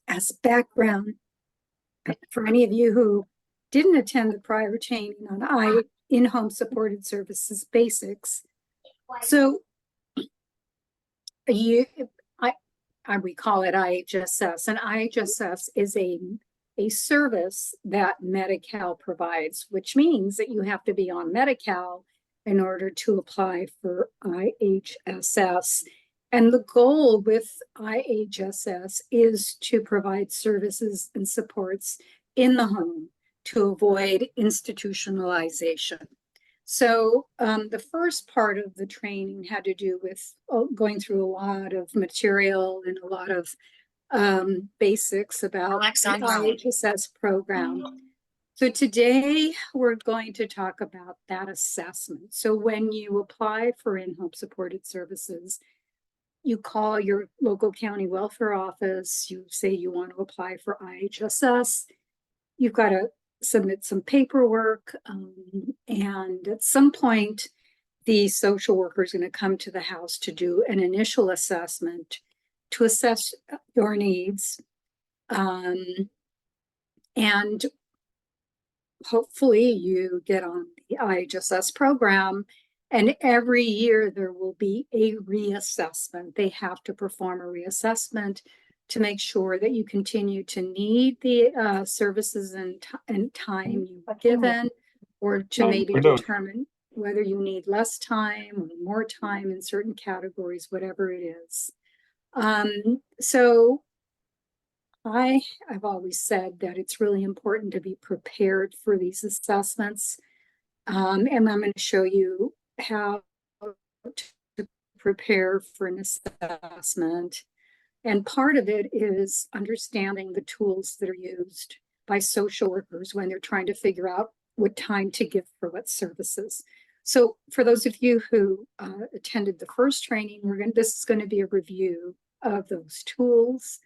As background, for any of you who didn't attend the prior training on in-home supported services basics, so we call it IHSS, and IHSS is a service that Medi-Cal provides, which means that you have to be on Medi-Cal in order to apply for IHSS. And the goal with IHSS is to provide services and supports in the home to avoid institutionalization. So the first part of the training had to do with going through a lot of material and a lot of basics about the IHSS program. So today we're going to talk about that assessment. So when you apply for in-home supported services, you call your local county welfare office, you say you want to apply for IHSS, you've got to submit some paperwork, and at some point the social worker is going to come to the house to do an initial assessment to assess your needs, and hopefully you get on the IHSS program. And every year there will be a reassessment. They have to perform a reassessment to make sure that you continue to need the services and time you've given, or to maybe determine whether you need less time or more time in certain categories, whatever it is. So I've always said that it's really important to be prepared for these assessments. And I'm going to show you how to prepare for an assessment. And part of it is understanding the tools that are used by social workers when they're trying to figure out what time to give for what services. So for those of you who attended the first training, this is going to be a review of those tools.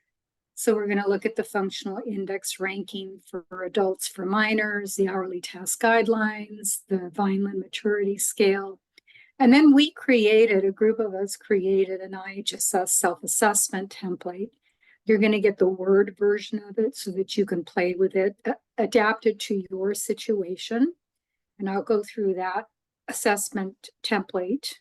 So we're going to look at the functional index ranking for adults, for minors, the hourly task guidelines, the Vineland maturity scale. And then a group of us created an IHSS self-assessment template. You're going to get the Word version of it so that you can play with it, adapted to your situation. And I'll go through that assessment template.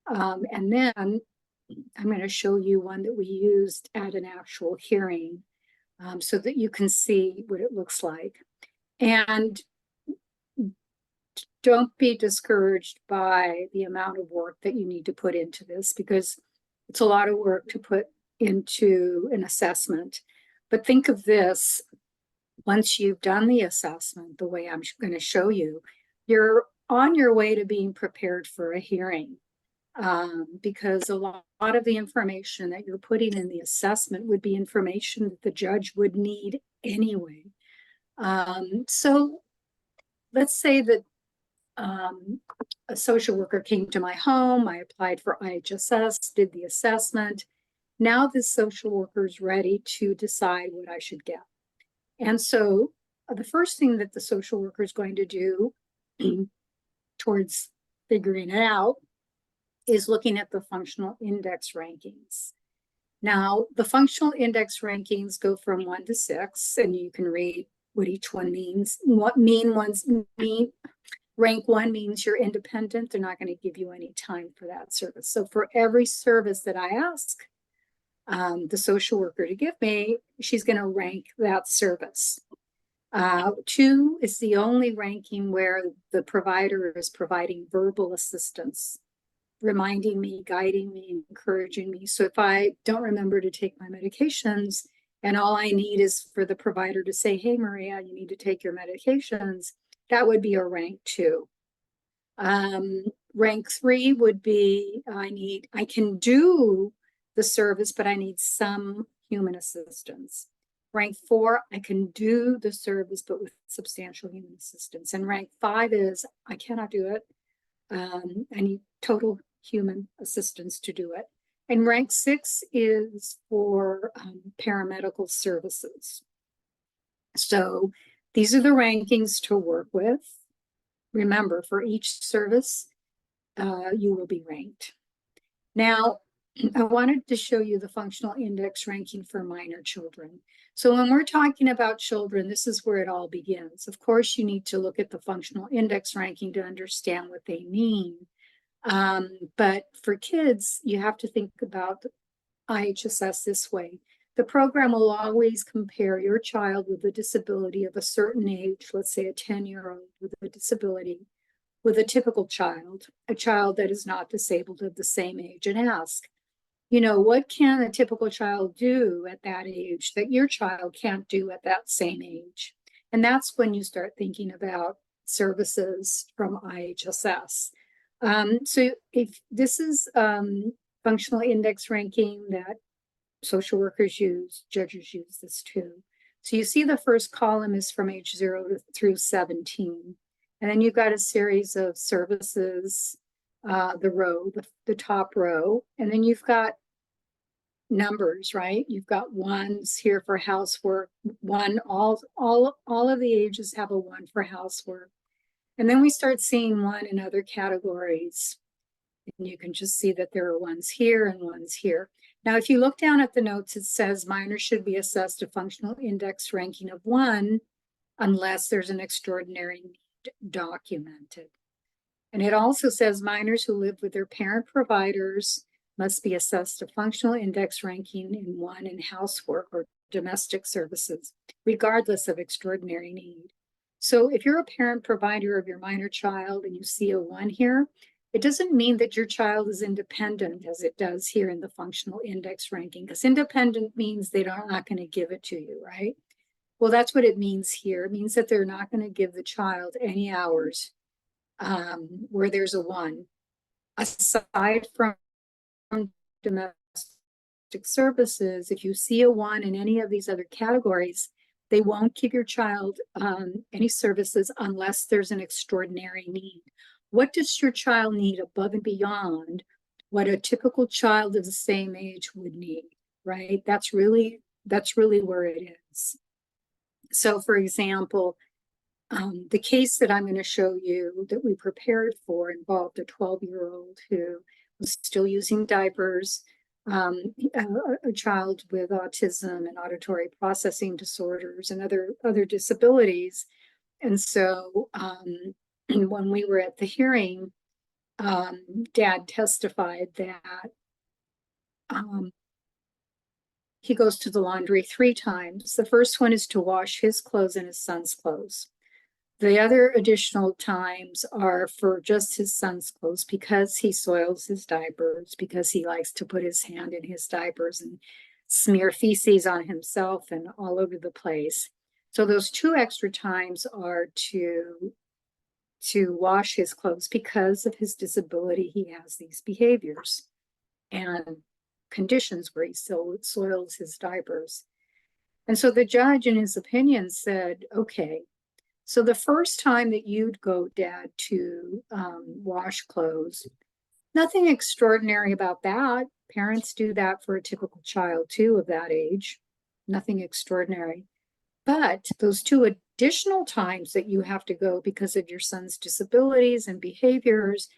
And then I'm going to show you one that we used at an actual hearing, so that you can see what it looks like. And don't be discouraged by the amount of work that you need to put into this, because it's a lot of work to put into an assessment. But think of this: once you've done the assessment, the way I'm going to show you, you're on your way to being prepared for a hearing. Because a lot of the information that you're putting in the assessment would be information that the judge would need anyway. So let's say that a social worker came to my home, I applied for IHSS, did the assessment. Now the social worker is ready to decide what I should get. And so the first thing that the social worker is going to do towards figuring it out is looking at the functional index rankings. Now, the functional index rankings go from 1 to 6, and you can read what each one means. What rank 1 means you're independent. They're not going to give you any time for that service. So for every service that I ask the social worker to give me, she's going to rank that service. 2 is the only ranking where the provider is providing verbal assistance, reminding me, guiding me, encouraging me. So if I don't remember to take my medications and all I need is for the provider to say, hey, Maria, you need to take your medications, that would be a rank 2. Rank 3 would be, I can do the service, but I need some human assistance. Rank 4, I can do the service, but with substantial human assistance. And rank 5 is, I cannot do it. I need total human assistance to do it. And rank 6 is for paramedical services. So these are the rankings to work with. Remember, for each service, you will be ranked. Now, I wanted to show you the functional index ranking for minor children. So when we're talking about children, this is where it all begins. Of course, you need to look at the functional index ranking to understand what they mean. But for kids, you have to think about IHSS this way. The program will always compare your child with a disability of a certain age, let's say a 10-year-old with a disability, with a typical child, a child that is not disabled of the same age, and ask, you know, what can a typical child do at that age that your child can't do at that same age? And that's when you start thinking about services from IHSS. So if this is functional index ranking that social workers use, judges use this too. So you see the first column is from age 0 through 17. And then you've got a series of services, the top row, and then you've got numbers, right? You've got ones here for housework, all of the ages have a 1 for housework. And then we start seeing 1 in other categories. And you can just see that there are ones here and ones here. Now, if you look down at the notes, it says minors should be assessed a functional index ranking of 1 unless there's an extraordinary need documented. And it also says minors who live with their parent providers must be assessed a functional index ranking in 1 in housework or domestic services, regardless of extraordinary need. So if you're a parent provider of your minor child and you see a 1 here, it doesn't mean that your child is independent as it does here in the functional index ranking, because independent means they're not going to give it to you, right? Well, that's what it means here. It means that they're not going to give the child any hours where there's a 1. Aside from domestic services, if you see a 1 in any of these other categories, they won't give your child any services unless there's an extraordinary need. What does your child need above and beyond what a typical child of the same age would need, right? That's really where it is. So for example, the case that I'm going to show you that we prepared for involved a 12-year-old who was still using diapers, a child with autism and auditory processing disorders and other disabilities. And so when we were at the hearing, Dad testified that he goes to the laundry 3 times. The first one is to wash his clothes and his son's clothes. The other additional times are for just his son's clothes because he soils his diapers, because he likes to put his hand in his diapers and smear feces on himself and all over the place. So those 2 extra times are to wash his clothes because of his disability. He has these behaviors and conditions where he soils his diapers. And so the judge, in his opinion, said, okay, so the first time that you'd go, Dad, to wash clothes, nothing extraordinary about that. Parents do that for a typical child too of that age, nothing extraordinary. But those 2 additional times that you have to go because of your son's disabilities and behaviors,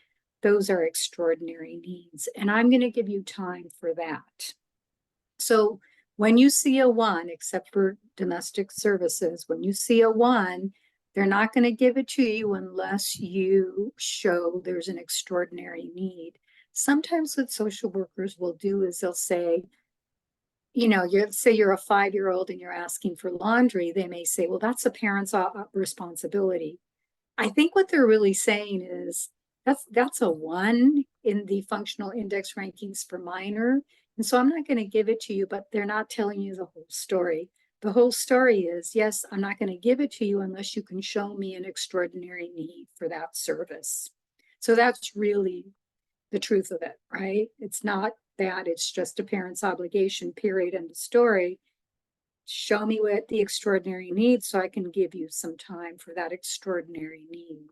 those are extraordinary needs. And I'm going to give you time for that. So when you see a 1, except for domestic services, when you see a 1, they're not going to give it to you unless you show there's an extraordinary need. Sometimes what social workers will do is they'll say, you know, say you're a 5-year-old and you're asking for laundry, they may say, well, that's a parent's responsibility. I think what they're really saying is that's a 1 in the functional index rankings for minor. And so I'm not going to give it to you, but they're not telling you the whole story. The whole story is, yes, I'm not going to give it to you unless you can show me an extraordinary need for that service. So that's really the truth of it, right? It's not that, it's just a parent's obligation, period, end of story. Show me what the extraordinary needs so I can give you some time for that extraordinary need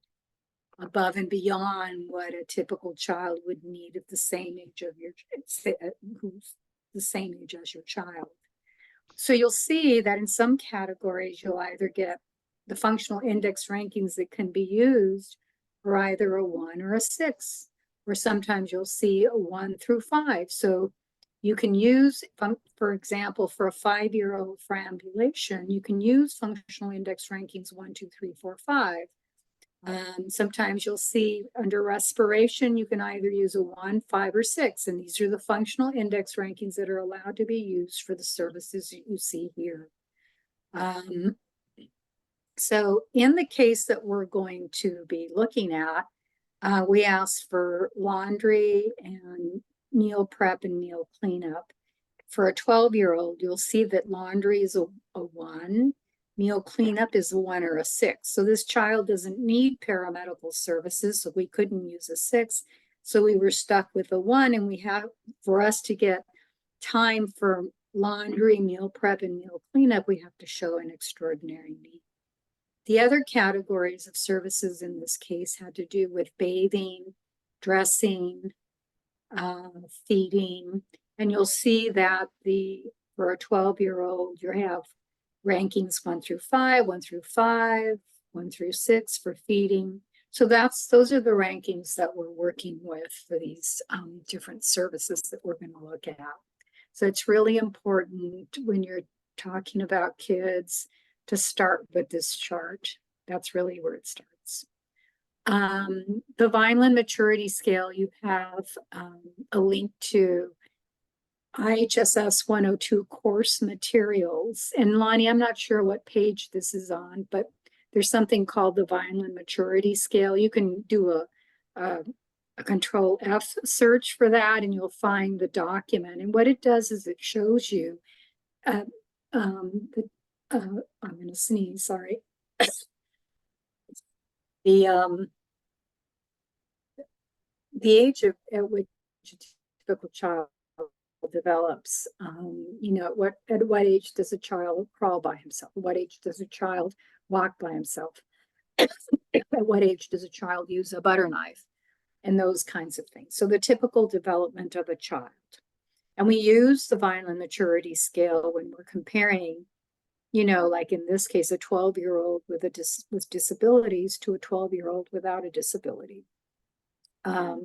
above and beyond what a typical child would need at the same age of who's the same age as your child. So you'll see that in some categories, you'll either get the functional index rankings that can be used or either a 1 or a 6. or sometimes you'll see a 1 through 5. So you can use, for example, for a 5-year-old for ambulation, you can use functional index rankings 1, 2, 3, 4, 5. Sometimes you'll see under respiration, you can either use a 1, 5, or 6. And these are the functional index rankings that are allowed to be used for the services you see here. So in the case that we're going to be looking at, we asked for laundry and meal prep and meal cleanup. For a 12-year-old, you'll see that laundry is a 1, meal cleanup is a 1 or a 6. So this child doesn't need paramedical services, so we couldn't use a 6. So we were stuck with a 1, and we have, for us to get time for laundry, meal prep, and meal cleanup, we have to show an extraordinary need. The other categories of services in this case had to do with bathing, dressing, feeding, and you'll see that for a 12-year-old, you have rankings 1 through 5, 1 through 5, 1 through 6 for feeding. So those are the rankings that we're working with for these different services that we're going to look at. So it's really important when you're talking about kids to start with this chart. That's really where it starts. The Vineland Maturity Scale, you have a link to IHSS 102 course materials. And Lonnie, I'm not sure what page this is on, but there's something called the Vineland Maturity Scale. You can do a Control F search for that and you'll find the document. And what it does is it shows you I'm going to sneeze, sorry. The age at which a typical child develops, you know, at what age does a child crawl by himself? At what age does a child walk by himself? At what age does a child use a butter knife? And those kinds of things. So the typical development of a child. And we use the Vineland Maturity Scale when we're comparing, you know, like in this case, a 12-year-old with disabilities to a 12-year-old without a disability.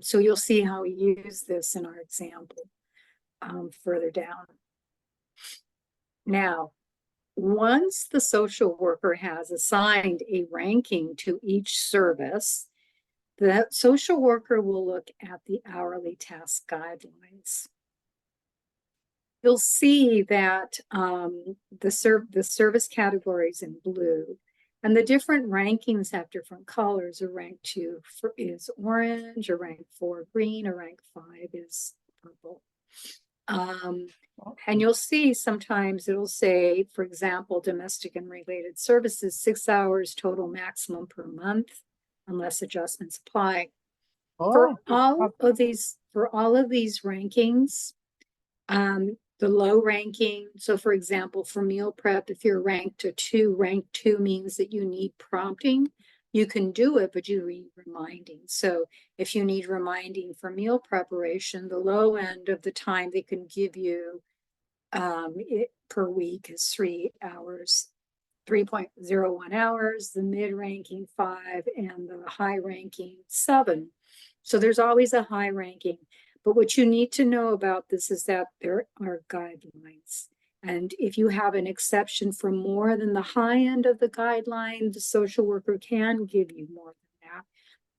So you'll see how we use this in our example further down. Now, once the social worker has assigned a ranking to each service, the social worker will look at the hourly task guidelines. You'll see that the service categories in blue, and the different rankings have different colors. A rank 2 is orange, a rank 4 green, a rank 5 is purple. And you'll see sometimes it'll say, for example, domestic and related services, 6 hours total maximum per month, unless adjustments apply. For all of these rankings, the low ranking, so for example, for meal prep, if you're ranked a 2, rank 2 means that you need prompting. You can do it, but you need reminding. So if you need reminding for meal preparation, the low end of the time they can give you per week is 3 hours, 3.01 hours, the mid ranking 5, and the high ranking 7. So there's always a high ranking. But what you need to know about this is that there are guidelines. And if you have an exception for more than the high end of the guideline, the social worker can give you more than that.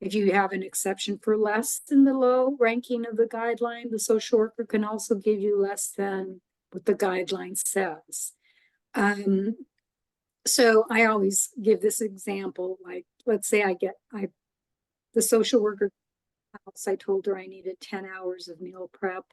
If you have an exception for less than the low ranking of the guideline, the social worker can also give you less than what the guideline says. So I always give this example, like, let's say the social worker, I told her I needed 10 hours of meal prep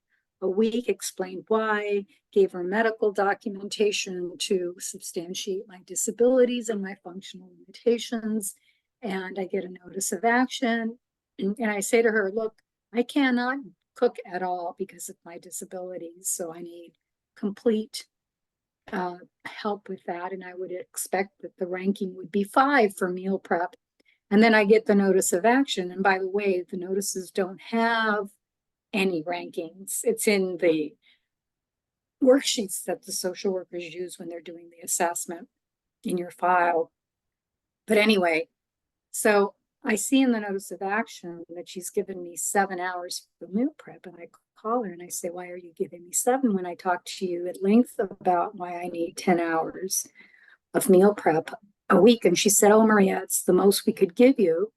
a week, explained why, gave her medical documentation to substantiate my disabilities and my functional limitations, and I get a notice of action. And I say to her, look, I cannot cook at all because of my disabilities, so I need complete help with that, and I would expect that the ranking would be 5 for meal prep. And then I get the notice of action. And by the way, the notices don't have any rankings. It's in the worksheets that the social workers use when they're doing the assessment in your file. But anyway, so I see in the notice of action that she's given me 7 hours for meal prep, and I call her and I say, why are you giving me 7 when I talked to you at length about why I need 10 hours of meal prep a week? And she said, oh, Maria, it's the most we could give you.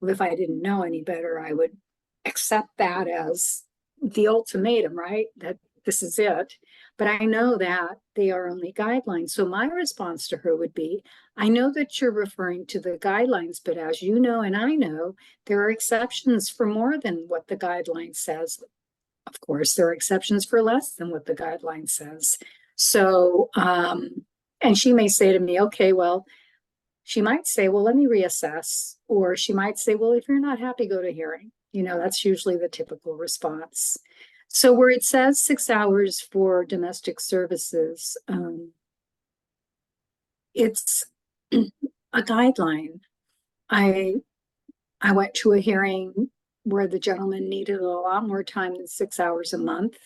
Well, if I didn't know any better, I would accept that as the ultimatum, right? That this is it. But I know that they are only guidelines. So my response to her would be, I know that you're referring to the guidelines, but as you know, and I know, there are exceptions for more than what the guideline says. Of course, there are exceptions for less than what the guideline says. So, and she may say to me, okay, well, she might say, well, let me reassess. Or she might say, well, if you're not happy, go to hearing. You know, that's usually the typical response. So where it says 6 hours for domestic services, it's a guideline. I went to a hearing where the gentleman needed a lot more time than 6 hours a month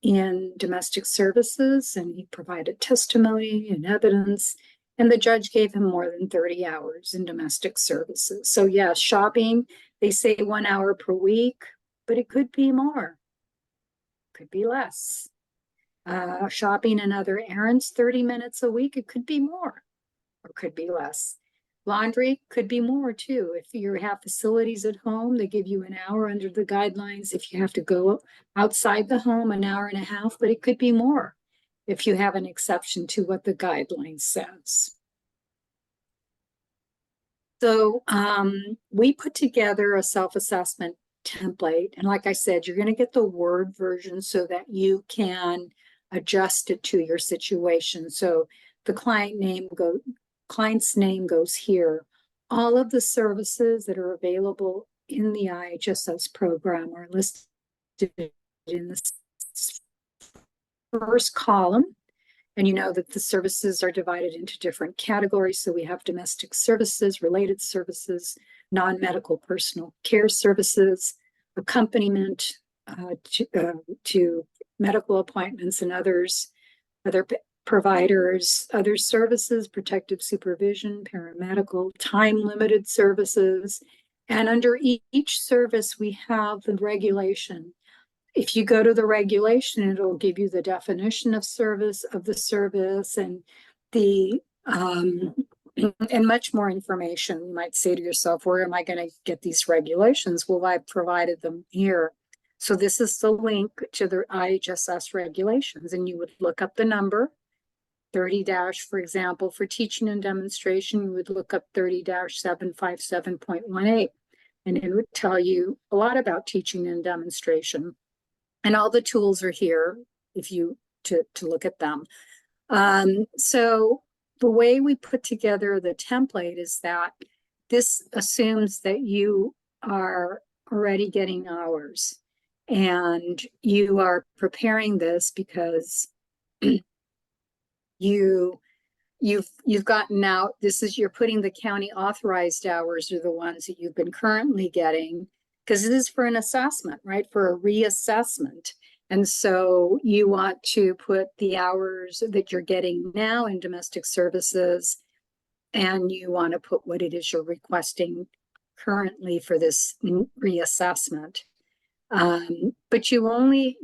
in domestic services, and he provided testimony and evidence, and the judge gave him more than 30 hours in domestic services. So yeah, shopping, they say 1 hour per week, but it could be more, could be less. Shopping and other errands, 30 minutes a week, it could be more or could be less. Laundry could be more too. If you have facilities at home, they give you an hour under the guidelines. If you have to go outside the home, an hour and a half, but it could be more if you have an exception to what the guideline says. So we put together a self-assessment template. And like I said, you're going to get the Word version so that you can adjust it to your situation. So the client's name goes here. All of the services that are available in the IHSS program are listed in the first column. And you know that the services are divided into different categories. So we have domestic services, related services, non-medical personal care services, accompaniment to medical appointments and other providers, other services, protective supervision, paramedical, time-limited services. And under each service, we have the regulation. If you go to the regulation, it'll give you the definition of service, of the service, and the and much more information. You might say to yourself, where am I going to get these regulations? Well, I've provided them here. So this is the link to the IHSS regulations, and you would look up the number 30 for example, for teaching and demonstration, you would look up 30-757.18, and it would tell you a lot about teaching and demonstration. And all the tools are here if you to look at them. So the way we put together the template is that this assumes that you are already getting hours and you are preparing this because you've gotten out. This is, you're putting the county authorized hours are the ones that you've been currently getting, because it is for an assessment, right? For a reassessment. And so you want to put the hours that you're getting now in domestic services, and you want to put what it is you're requesting currently for this reassessment. But you're only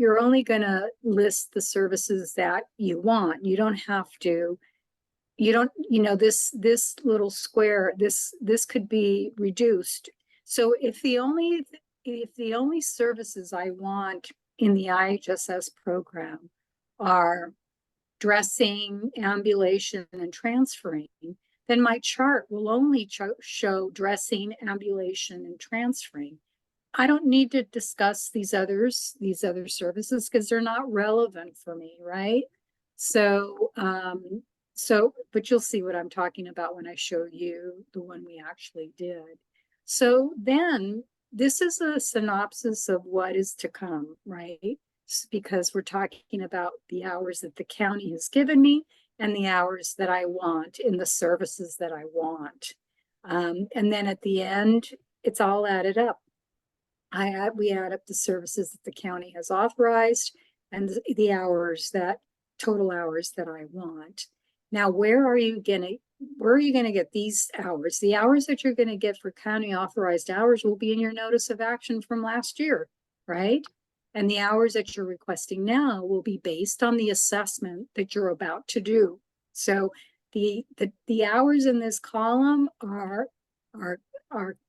going to list the services that you want. You don't have to, this little square, this could be reduced. So if the only services I want in the IHSS program are dressing, ambulation, and transferring, then my chart will only show dressing, ambulation, and transferring. I don't need to discuss these other services because they're not relevant for me, right? So, but you'll see what I'm talking about when I show you the one we actually did. So then this is a synopsis of what is to come, right? Because we're talking about the hours that the county has given me and the hours that I want in the services that I want. And then at the end, it's all added up. We add up the services that the county has authorized and the hours, that total hours that I want. Now, where are you going to where are you going to get these hours? The hours that you're going to get for county authorized hours will be in your notice of action from last year, right? And the hours that you're requesting now will be based on the assessment that you're about to do. So the hours in this column are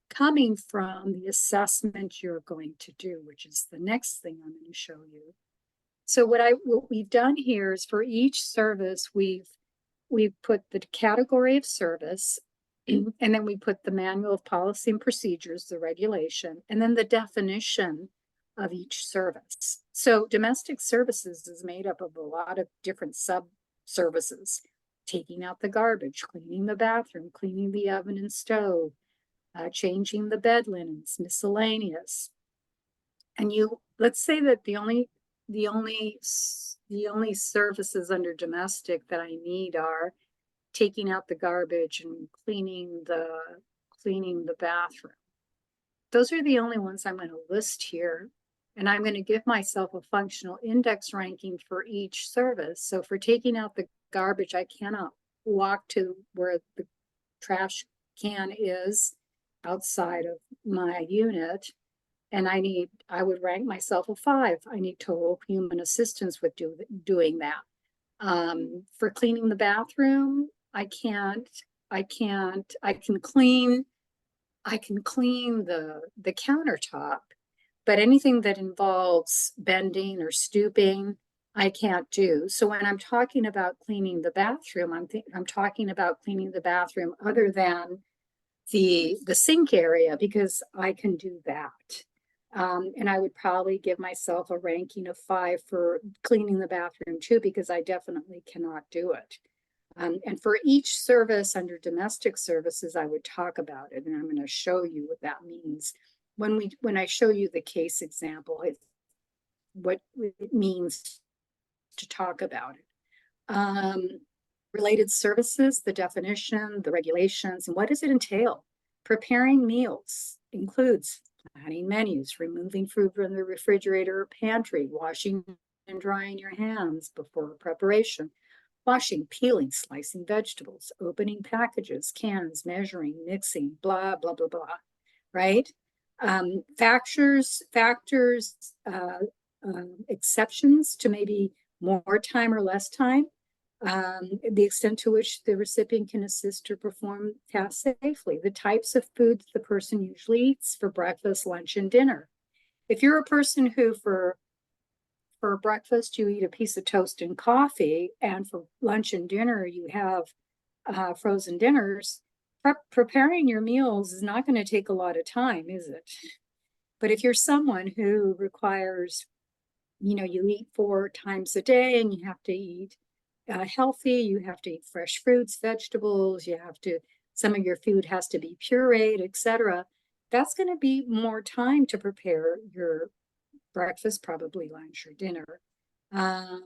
coming from the assessment you're going to do, which is the next thing I'm going to show you. So what we've done here is for each service, we've put the category of service, and then we put the manual of policy and procedures, the regulation, and then the definition of each service. So domestic services is made up of a lot of different sub-services: taking out the garbage, cleaning the bathroom, cleaning the oven and stove, changing the bed linens, miscellaneous. And let's say that the only services under domestic that I need are taking out the garbage and cleaning the bathroom. Those are the only ones I'm going to list here. And I'm going to give myself a functional index ranking for each service. So for taking out the garbage, I cannot walk to where the trash can is outside of my unit. And I would rank myself a 5. I need total human assistance with doing that. For cleaning the bathroom, I can clean the countertop, but anything that involves bending or stooping, I can't do. So when I'm talking about cleaning the bathroom, I'm talking about cleaning the bathroom other than the sink area, because I can do that. And I would probably give myself a ranking of 5 for cleaning the bathroom too, because I definitely cannot do it. And for each service under domestic services, I would talk about it, and I'm going to show you what that means. When I show you the case example, what it means to talk about it. Related services, the definition, the regulations, and what does it entail? Preparing meals includes planning menus, removing food from the refrigerator or pantry, washing and drying your hands before preparation, washing, peeling, slicing vegetables, opening packages, cans, measuring, mixing, blah, blah, blah, blah, right? Factors, exceptions to maybe more time or less time, the extent to which the recipient can assist or perform tasks safely, the types of foods the person usually eats for breakfast, lunch, and dinner. If you're a person who for breakfast you eat a piece of toast and coffee, and for lunch and dinner you have frozen dinners, preparing your meals is not going to take a lot of time, is it? But if you're someone who requires, you eat 4 times a day and you have to eat healthy, you have to eat fresh fruits, vegetables, some of your food has to be pureed, etc. That's going to be more time to prepare your breakfast, probably lunch or dinner. How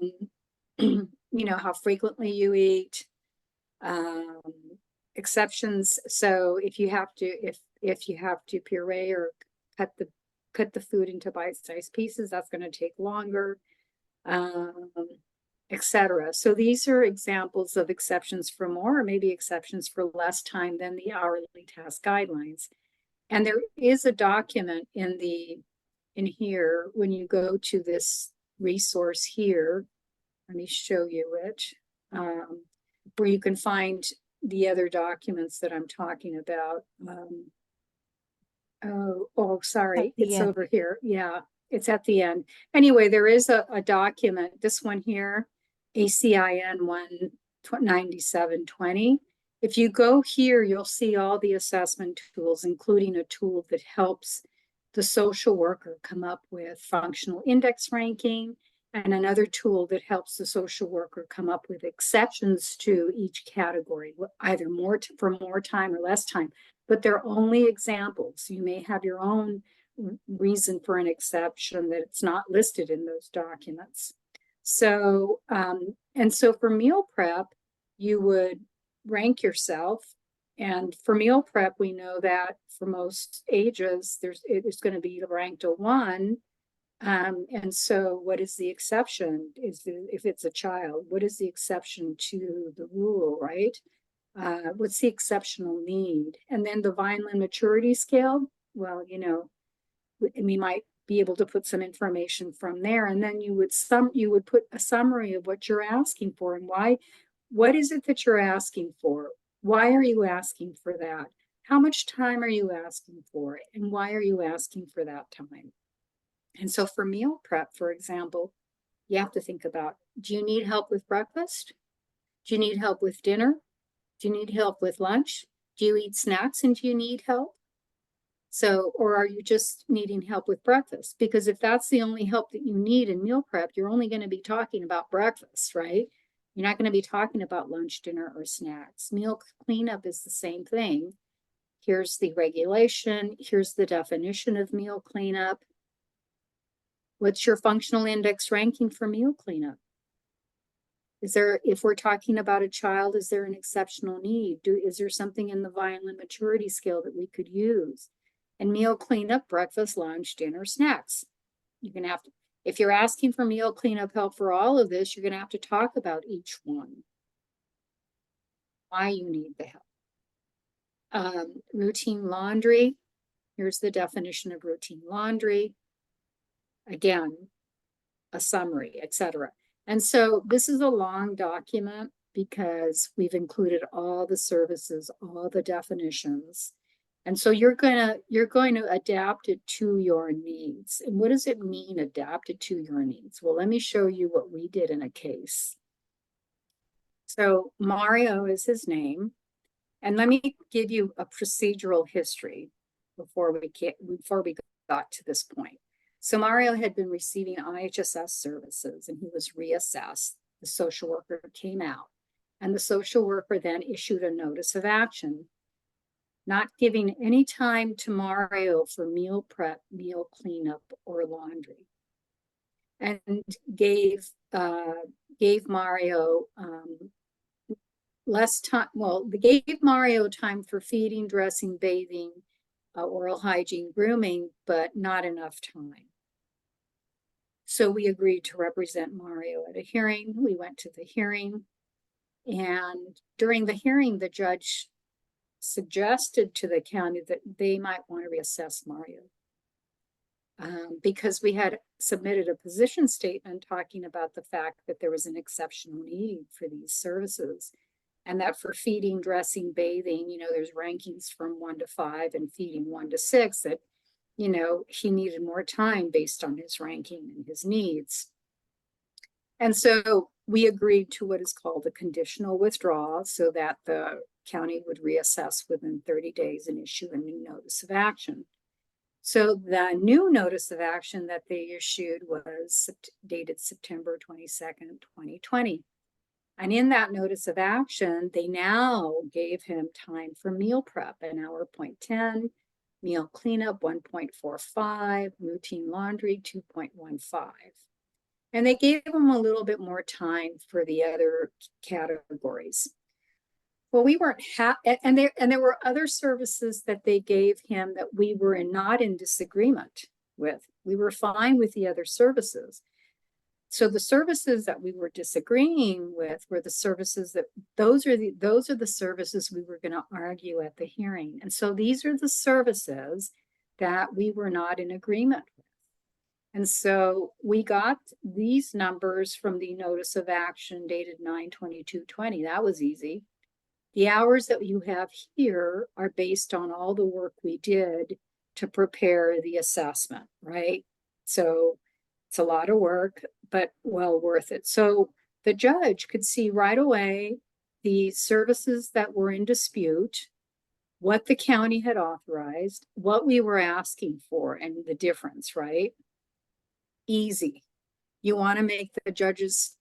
frequently you eat, exceptions. So if you have to puree or cut the food into bite-sized pieces, that's going to take longer, etc. So these are examples of exceptions for more, or maybe exceptions for less time than the hourly task guidelines. And there is a document in here when you go to this resource here. Let me show you it, where you can find the other documents that I'm talking about. Sorry, it's over here. Yeah, it's at the end. Anyway, there is a document, this one here, ACIN 19720. If you go here, you'll see all the assessment tools, including a tool that helps the social worker come up with functional index ranking, and another tool that helps the social worker come up with exceptions to each category, either for more time or less time. But they're only examples. You may have your own reason for an exception that it's not listed in those documents. So, and so for meal prep, you would rank yourself. And for meal prep, we know that for most ages, it's going to be ranked a 1. And so what is the exception? If it's a child, what is the exception to the rule, right? What's the exceptional need? And then the Vineland maturity scale, well, you know, we might be able to put some information from there. And then you would put a summary of what you're asking for and why. What is it that you're asking for? Why are you asking for that? How much time are you asking for? And why are you asking for that time? And so for meal prep, for example, you have to think about, do you need help with breakfast? Do you need help with dinner? Do you need help with lunch? Do you eat snacks and do you need help? So, or are you just needing help with breakfast? Because if that's the only help that you need in meal prep, you're only going to be talking about breakfast, right? You're not going to be talking about lunch, dinner, or snacks. Meal cleanup is the same thing. Here's the regulation. Here's the definition of meal cleanup. What's your functional index ranking for meal cleanup? Is there, if we're talking about a child, is there an exceptional need? Is there something in the Vineland maturity scale that we could use? And meal cleanup, breakfast, lunch, dinner, snacks. You're going to have to, if you're asking for meal cleanup help for all of this, you're going to have to talk about each one. Why you need the help. Routine laundry. Here's the definition of routine laundry. Again, a summary, etc. And so this is a long document because we've included all the services, all the definitions. And so you're going to adapt it to your needs. And what does it mean, adapted to your needs? Well, let me show you what we did in a case. So Mario is his name. And let me give you a procedural history before we got to this point. So Mario had been receiving IHSS services and he was reassessed. The social worker came out and the social worker then issued a notice of action, not giving any time to Mario for meal prep, meal cleanup, or laundry, and gave Mario less time. Well, they gave Mario time for feeding, dressing, bathing, oral hygiene, grooming, but not enough time. So we agreed to represent Mario at a hearing. We went to the hearing, and during the hearing, the judge suggested to the county that they might want to reassess Mario because we had submitted a position statement talking about the fact that there was an exceptional need for these services, and that for feeding, dressing, bathing, you know, there's rankings from 1 to 5 and feeding 1 to 6, that, you know, he needed more time based on his ranking and his needs. And so we agreed to what is called a conditional withdrawal so that the county would reassess within 30 days and issue a new notice of action. So the new notice of action that they issued was dated September 22nd, 2020. And in that notice of action, they now gave him time for meal prep, an hour 0.10, meal cleanup 1.45, routine laundry 2.15. And they gave him a little bit more time for the other categories. Well, we weren't and there were other services that they gave him that we were not in disagreement with. We were fine with the other services. So the services that we were disagreeing with were the services that those are the services we were going to argue at the hearing. And so these are the services that we were not in agreement with. And so we got these numbers from the notice of action dated 9/22/20. That was easy. The hours that you have here are based on all the work we did to prepare the assessment, right? So it's a lot of work, but well worth it. So the judge could see right away the services that were in dispute, what the county had authorized, what we were asking for, and the difference, right? Easy. You want to make the judge's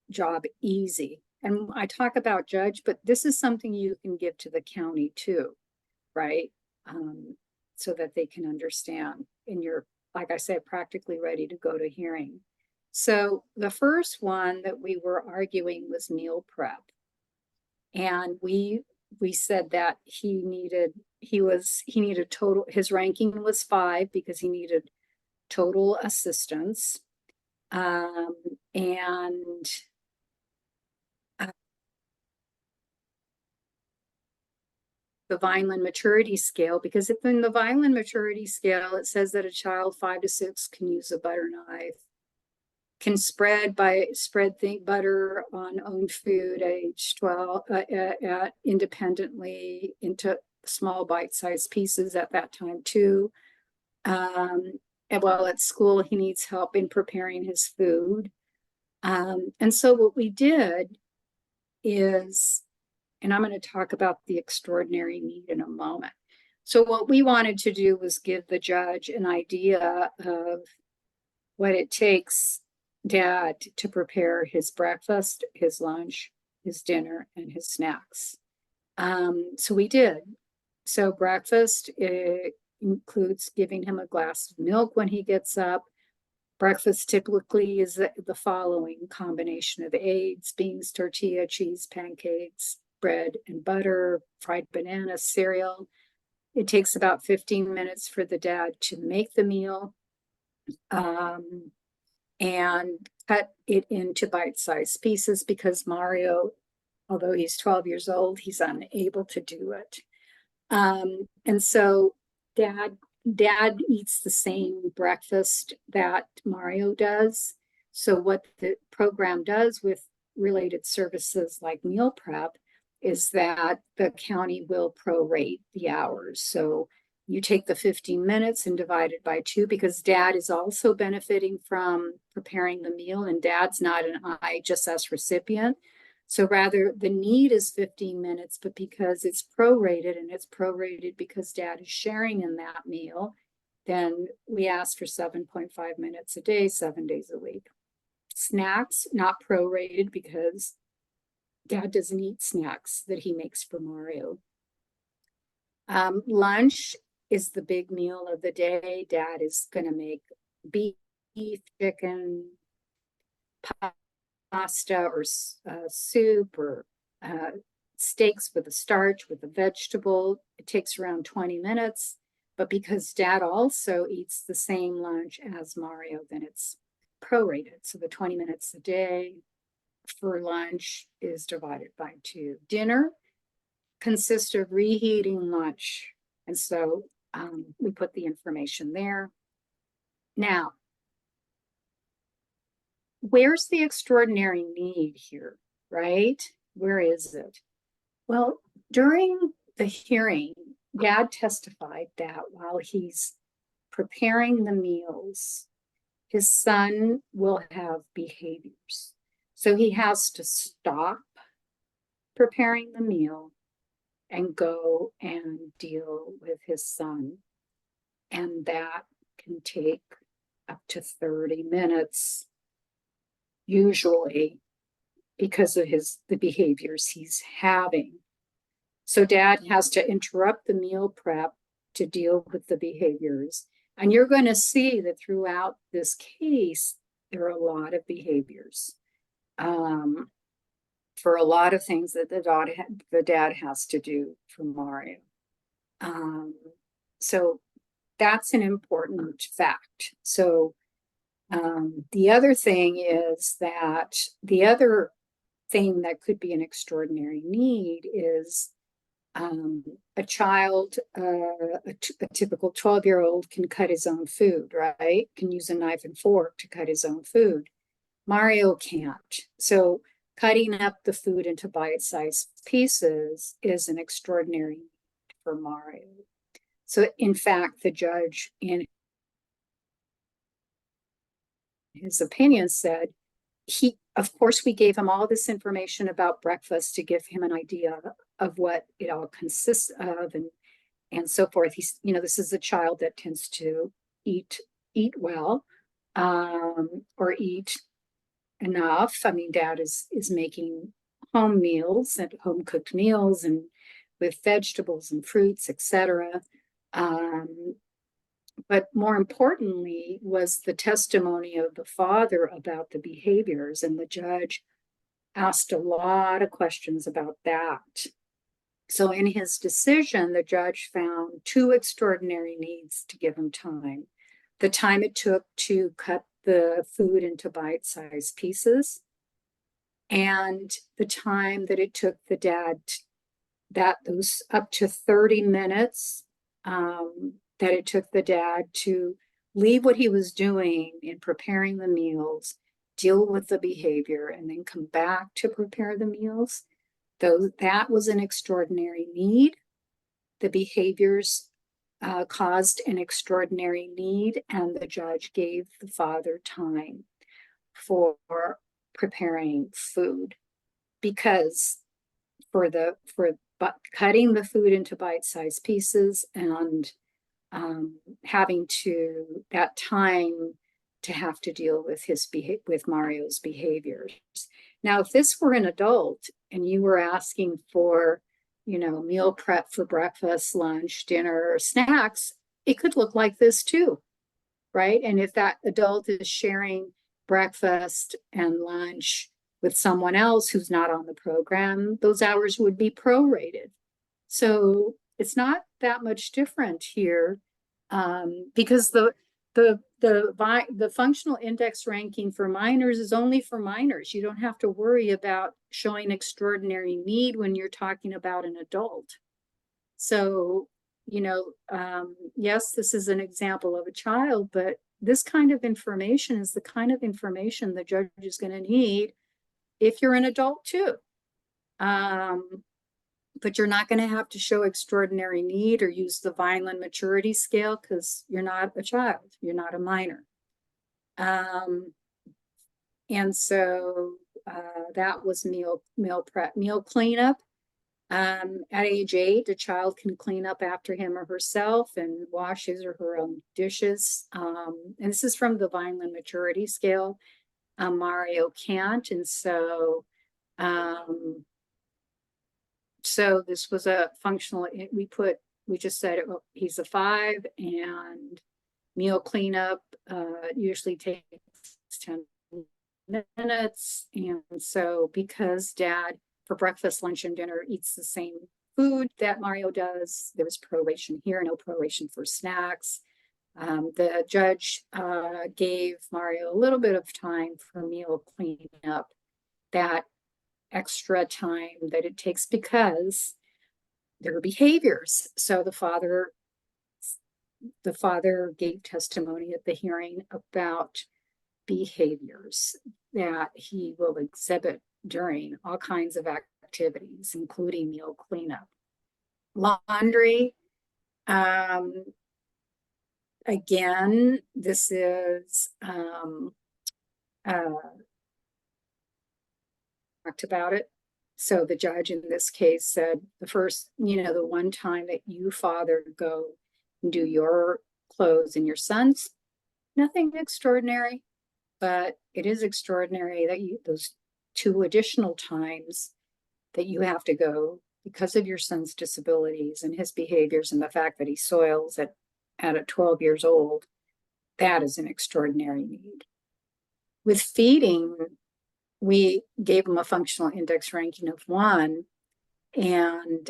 job easy. And I talk about judge, but this is something you can give to the county too, right? So that they can understand and you're, like I said, practically ready to go to hearing. So the first one that we were arguing was meal prep. And we said that he needed total, his ranking was 5 because he needed total assistance. And the Vineland maturity scale, because if in the Vineland maturity scale, it says that a child 5 to 6 can use a butter knife, can spread think butter on owned food at age 12 independently into small bite-sized pieces at that time too. And while at school, he needs help in preparing his food. And so what we did is, and I'm going to talk about the extraordinary need in a moment. So what we wanted to do was give the judge an idea of what it takes Dad to prepare his breakfast, his lunch, his dinner, and his snacks. So we did. So breakfast, it includes giving him a glass of milk when he gets up. Breakfast typically is the following combination of eggs, beans, tortilla, cheese, pancakes, bread and butter, fried banana, cereal. It takes about 15 minutes for the dad to make the meal and cut it into bite-sized pieces, because Mario, although he's 12 years old, he's unable to do it. And so dad eats the same breakfast that Mario does. So what the program does with related services like meal prep is that the county will prorate the hours. So you take the 15 minutes and divide it by 2, because Dad is also benefiting from preparing the meal, and Dad's not an IHSS recipient. So rather, the need is 15 minutes, but because it's prorated, and it's prorated because Dad is sharing in that meal, then we ask for 7.5 minutes a day, 7 days a week. Snacks, not prorated because Dad doesn't eat snacks that he makes for Mario. Lunch is the big meal of the day. Dad is going to make beef, chicken, pasta, or soup, or steaks with a starch, with a vegetable. It takes around 20 minutes. But because Dad also eats the same lunch as Mario, then it's prorated. So the 20 minutes a day for lunch is divided by 2. Dinner consists of reheating lunch. And so we put the information there. Now, where's the extraordinary need here, right? Where is it? Well, during the hearing, Dad testified that while he's preparing the meals, his son will have behaviors. So he has to stop preparing the meal and go and deal with his son. And that can take up to 30 minutes, usually, because of the behaviors he's having. So Dad has to interrupt the meal prep to deal with the behaviors. And you're going to see that throughout this case, there are a lot of behaviors for a lot of things that the dad has to do for Mario. So that's an important fact. So the other thing is that the other thing that could be an extraordinary need is a child, a typical 12-year-old can cut his own food, right? Can use a knife and fork to cut his own food. Mario can't. So cutting up the food into bite-sized pieces is an extraordinary need for Mario. So in fact, the judge in his opinion said, of course, we gave him all this information about breakfast to give him an idea of what it all consists of and so forth. He's, this is a child that tends to eat well, or eat enough. I mean, Dad is making home meals and home cooked meals and with vegetables and fruits, etc. But more importantly was the testimony of the father about the behaviors, and the judge asked a lot of questions about that. So in his decision, the judge found 2 extraordinary needs to give him time. The time it took to cut the food into bite-sized pieces, and the time that it took the dad that those up to 30 minutes that it took the dad to leave what he was doing in preparing the meals, deal with the behavior, and then come back to prepare the meals, though that was an extraordinary need. The behaviors caused an extraordinary need, and the judge gave the father time for preparing food, because for cutting the food into bite-sized pieces and having to that time to have to deal with with Mario's behaviors. Now, if this were an adult and you were asking for, meal prep for breakfast, lunch, dinner, or snacks, it could look like this too, right? And if that adult is sharing breakfast and lunch with someone else who's not on the program, those hours would be prorated. So it's not that much different here, because the functional index ranking for minors is only for minors. You don't have to worry about showing extraordinary need when you're talking about an adult. So, yes, this is an example of a child, but this kind of information is the kind of information the judge is going to need if you're an adult too. But you're not going to have to show extraordinary need or use the Vineland maturity scale because you're not a child, you're not a minor. And so that was meal prep. Meal cleanup. At age 8, a child can clean up after him or herself and wash his or her own dishes. And this is from the Vineland maturity scale. Mario can't, and so this was a functional. We just said he's a 5, and meal cleanup usually takes 10 minutes, and so because dad for breakfast, lunch, and dinner eats the same food that Mario does, there was proration here, no proration for snacks. The judge gave Mario a little bit of time for meal cleanup, that extra time that it takes because there were behaviors. So the father gave testimony at the hearing about behaviors that he will exhibit during all kinds of activities, including meal cleanup. Laundry, again, this is talked about it. So the judge in this case said the one time that you, father, go and do your clothes and your son's, nothing extraordinary, but it is extraordinary that those 2 additional times that you have to go because of your son's disabilities and his behaviors and the fact that he soils at 12 years old, that is an extraordinary need. With feeding, we gave him a functional index ranking of 1. And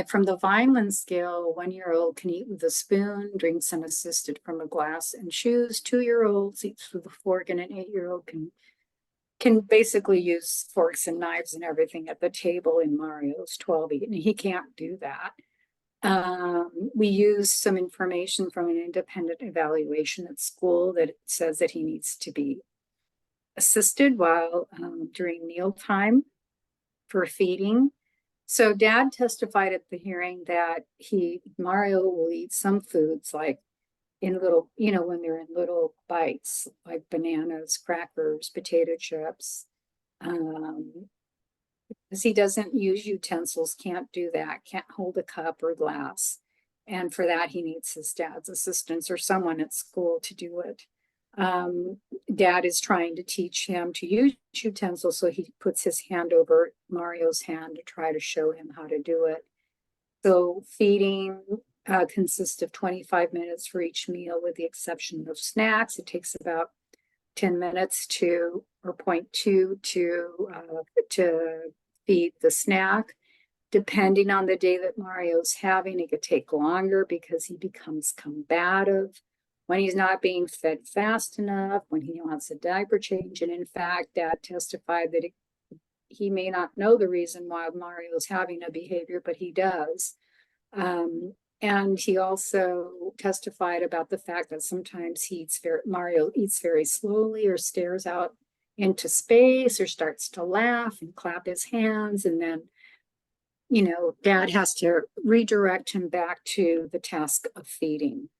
from the Vineland scale, 1-year-old can eat with a spoon, drinks unassisted from a glass, and chews. 2-year-olds eats with a fork, and an 8-year-old can basically use forks and knives and everything at the table. In Mario's 12, and he can't do that. We use some information from an independent evaluation at school that says that he needs to be assisted while during mealtime for feeding. So dad testified at the hearing that Mario will eat some foods like in little, when they're in little bites, like bananas, crackers, potato chips. Because he doesn't use utensils, can't do that, can't hold a cup or glass. And for that, he needs his dad's assistance or someone at school to do it. Dad is trying to teach him to use utensils, so he puts his hand over Mario's hand to try to show him how to do it. So feeding consists of 25 minutes for each meal, with the exception of snacks. It takes about 10 minutes or 0.2 to feed the snack. Depending on the day that Mario's having, it could take longer because he becomes combative when he's not being fed fast enough, when he wants a diaper change. And in fact, dad testified that he may not know the reason why Mario is having a behavior, but he does. And he also testified about the fact that sometimes Mario eats very slowly or stares out into space or starts to laugh and clap his hands. And then, dad has to redirect him back to the task of feeding.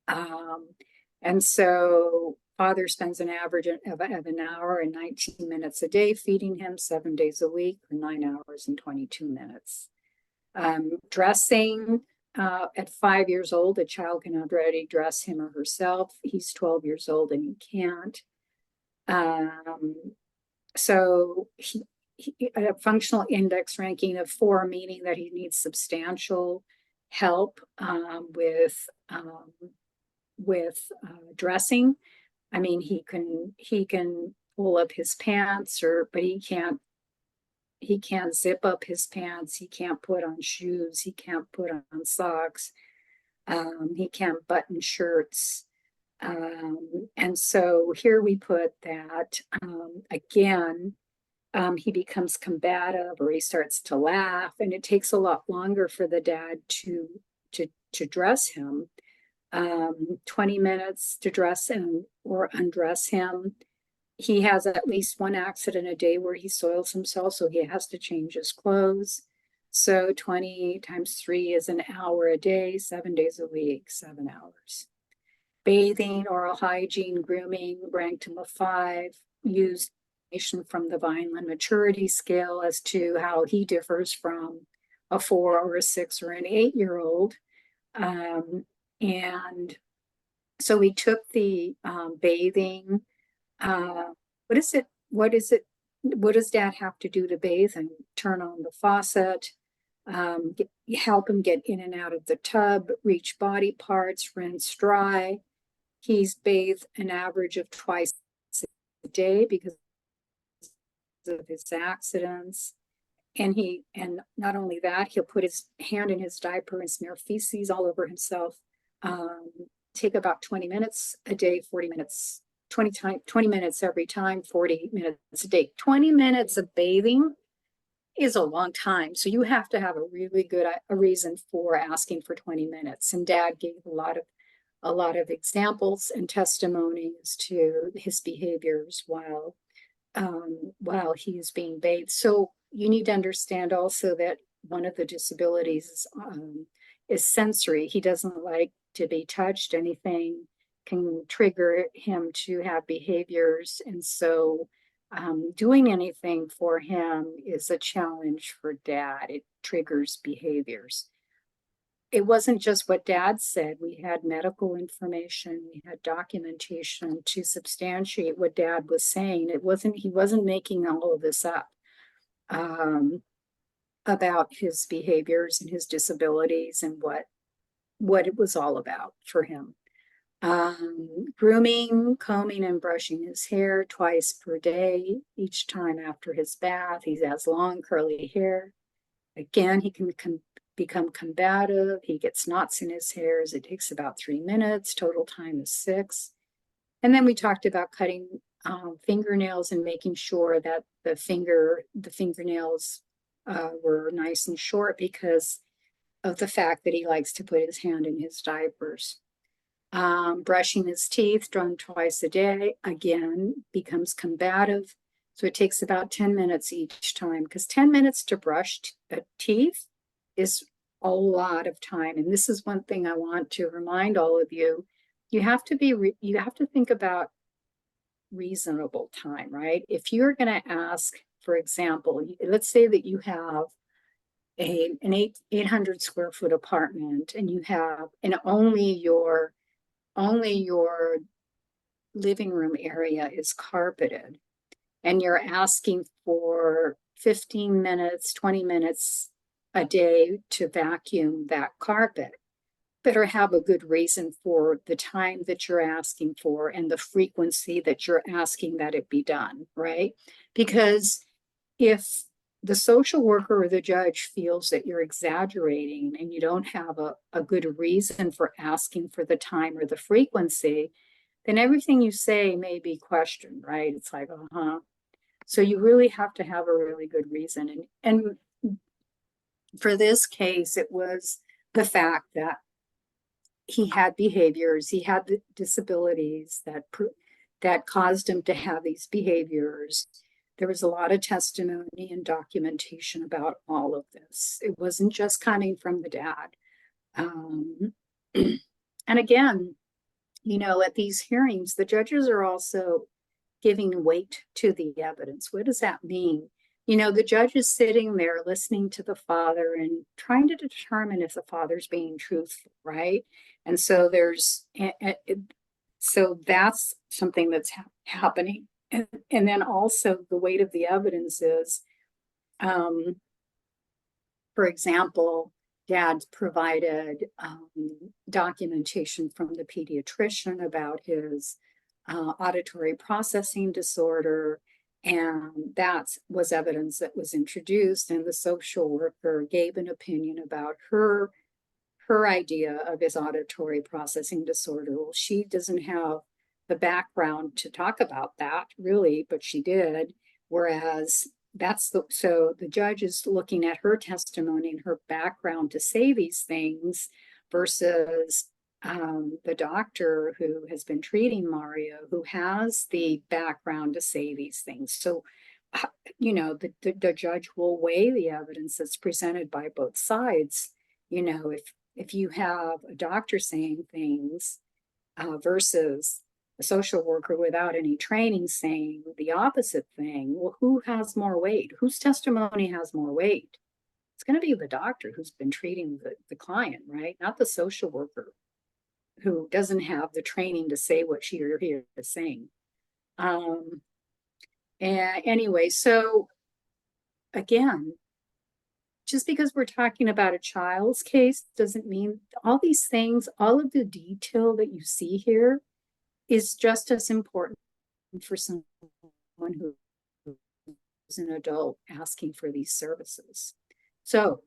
And so father spends an average of an hour and 19 minutes a day feeding him 7 days a week for 9 hours and 22 minutes. Dressing, at 5 years old, a child can already dress him or herself. He's 12 years old and he can't. So a functional index ranking of 4, meaning that he needs substantial help with dressing. I mean, he can pull up his pants, but he can't zip up his pants. He can't put on shoes. He can't put on socks. He can't button shirts. And so here we put that, again, he becomes combative or he starts to laugh, and it takes a lot longer for the dad to dress him. 20 minutes to dress him or undress him. He has at least one accident a day where he soils himself, so he has to change his clothes. So 20 times 3 is an hour a day, 7 days a week, 7 hours. Bathing, oral hygiene, grooming, ranked him a 5, used information from the Vineland maturity scale as to how he differs from a 4 or a 6 or an 8-year-old. And so we took the bathing. What is it? What does dad have to do to bathe? And turn on the faucet, help him get in and out of the tub, reach body parts, rinse dry. He's bathed an average of twice a day because of his accidents. And not only that, he'll put his hand in his diaper and smear feces all over himself. Take about 20 minutes a day, 40 minutes, 20 minutes every time, 40 minutes a day. 20 minutes of bathing is a long time. So you have to have a really good reason for asking for 20 minutes. And dad gave a lot of examples and testimonies to his behaviors while he is being bathed. So you need to understand also that one of the disabilities is sensory. He doesn't like to be touched. Anything can trigger him to have behaviors. And so doing anything for him is a challenge for dad. It triggers behaviors. It wasn't just what dad said. We had medical information, we had documentation to substantiate what dad was saying. He wasn't making all of this up about his behaviors and his disabilities and what it was all about for him. Grooming, combing, and brushing his hair twice per day, each time after his bath. He has long curly hair. Again, he can become combative. He gets knots in his hairs. It takes about 3 minutes. Total time is 6. And then we talked about cutting fingernails and making sure that the fingernails were nice and short because of the fact that he likes to put his hand in his diapers. Brushing his teeth, done twice a day, again, becomes combative. So it takes about 10 minutes each time, because 10 minutes to brush teeth is a lot of time. And this is one thing I want to remind all of you. You have to think about reasonable time, right? If you're going to ask, for example, let's say that you have an 800 square foot apartment and only your living room area is carpeted, and you're asking for 15 minutes, 20 minutes a day to vacuum that carpet. Better have a good reason for the time that you're asking for and the frequency that you're asking that it be done, right? Because if the social worker or the judge feels that you're exaggerating and you don't have a good reason for asking for the time or the frequency, then everything you say may be questioned, right? It's like, So you really have to have a really good reason. And for this case, it was the fact that he had behaviors, he had the disabilities that caused him to have these behaviors. There was a lot of testimony and documentation about all of this. It wasn't just coming from the dad. And again, you know, at these hearings, the judges are also giving weight to the evidence. What does that mean? You know, the judge is sitting there listening to the father and trying to determine if the father's being truthful, right? And so so that's something that's happening. And then also the weight of the evidence is, for example, dad provided documentation from the pediatrician about his auditory processing disorder, and that was evidence that was introduced, and the social worker gave an opinion about her idea of his auditory processing disorder. Well, she doesn't have the background to talk about that really, but she did. Whereas so the judge is looking at her testimony and her background to say these things versus the doctor who has been treating Mario, who has the background to say these things. So, you know, the judge will weigh the evidence that's presented by both sides. You know, if you have a doctor saying things versus a social worker without any training saying the opposite thing, well, who has more weight? Whose testimony has more weight? It's going to be the doctor who's been treating the client, right? Not the social worker who doesn't have the training to say what she or he is saying. And anyway, so again, just because we're talking about a child's case doesn't mean all these things, all of the detail that you see here is just as important for someone who's an adult asking for these services. So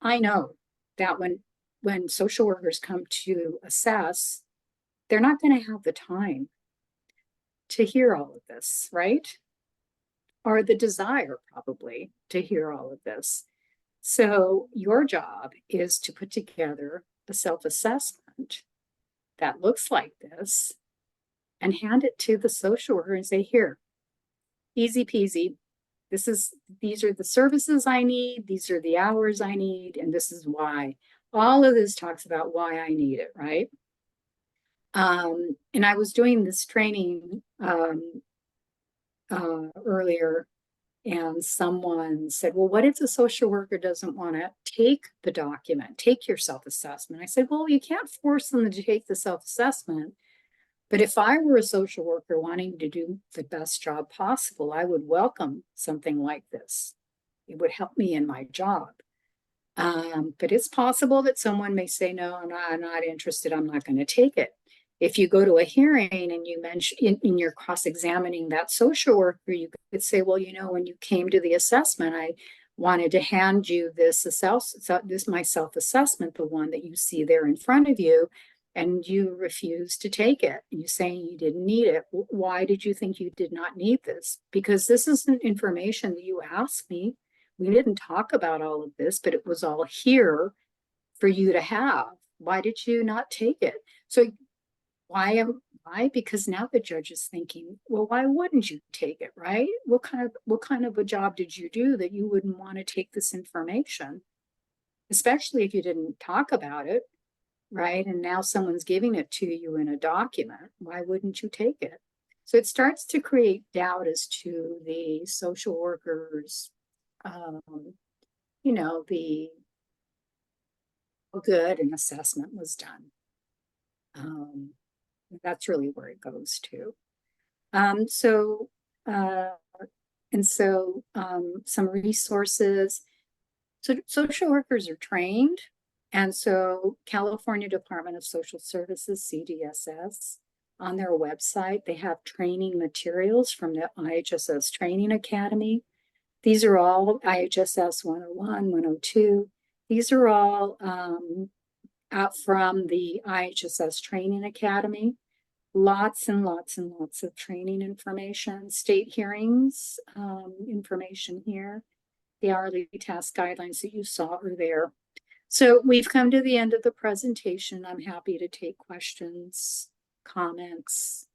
I know that when social workers come to assess, they're not going to have the time to hear all of this, right? Or the desire probably to hear all of this. So your job is to put together a self-assessment that looks like this and hand it to the social worker and say, here, easy peasy. These are the services I need. These are the hours I need. And this is why. All of this talks about why I need it, right? And I was doing this training earlier, and someone said, well, what if the social worker doesn't want to take the document, take your self-assessment? I said, well, you can't force them to take the self-assessment. But if I were a social worker wanting to do the best job possible, I would welcome something like this. It would help me in my job. But it's possible that someone may say, no, I'm not interested. I'm not going to take it. If you go to a hearing and you mention in your cross-examining that social worker, you could say, well, you know, when you came to the assessment, I wanted to hand you this my self-assessment, the one that you see there in front of you, and you refused to take it. You saying you didn't need it. Why did you think you did not need this? Because this isn't information that you asked me. We didn't talk about all of this, but it was all here for you to have. Why did you not take it? So why? Because now the judge is thinking, well, why wouldn't you take it, right? What kind of a job did you do that you wouldn't want to take this information? Especially if you didn't talk about it, right? And now someone's giving it to you in a document. Why wouldn't you take it? So it starts to create doubt as to the social workers, you know, the good an assessment was done. That's really where it goes to. Some resources. So social workers are trained. And so California Department of Social Services, CDSS, on their website, they have training materials from the IHSS Training Academy. These are all IHSS 101, 102. These are all out from the IHSS Training Academy. Lots and lots and lots of training information, state hearings, information here. The hourly task guidelines that you saw are there. So we've come to the end of the presentation. I'm happy to take questions, comments.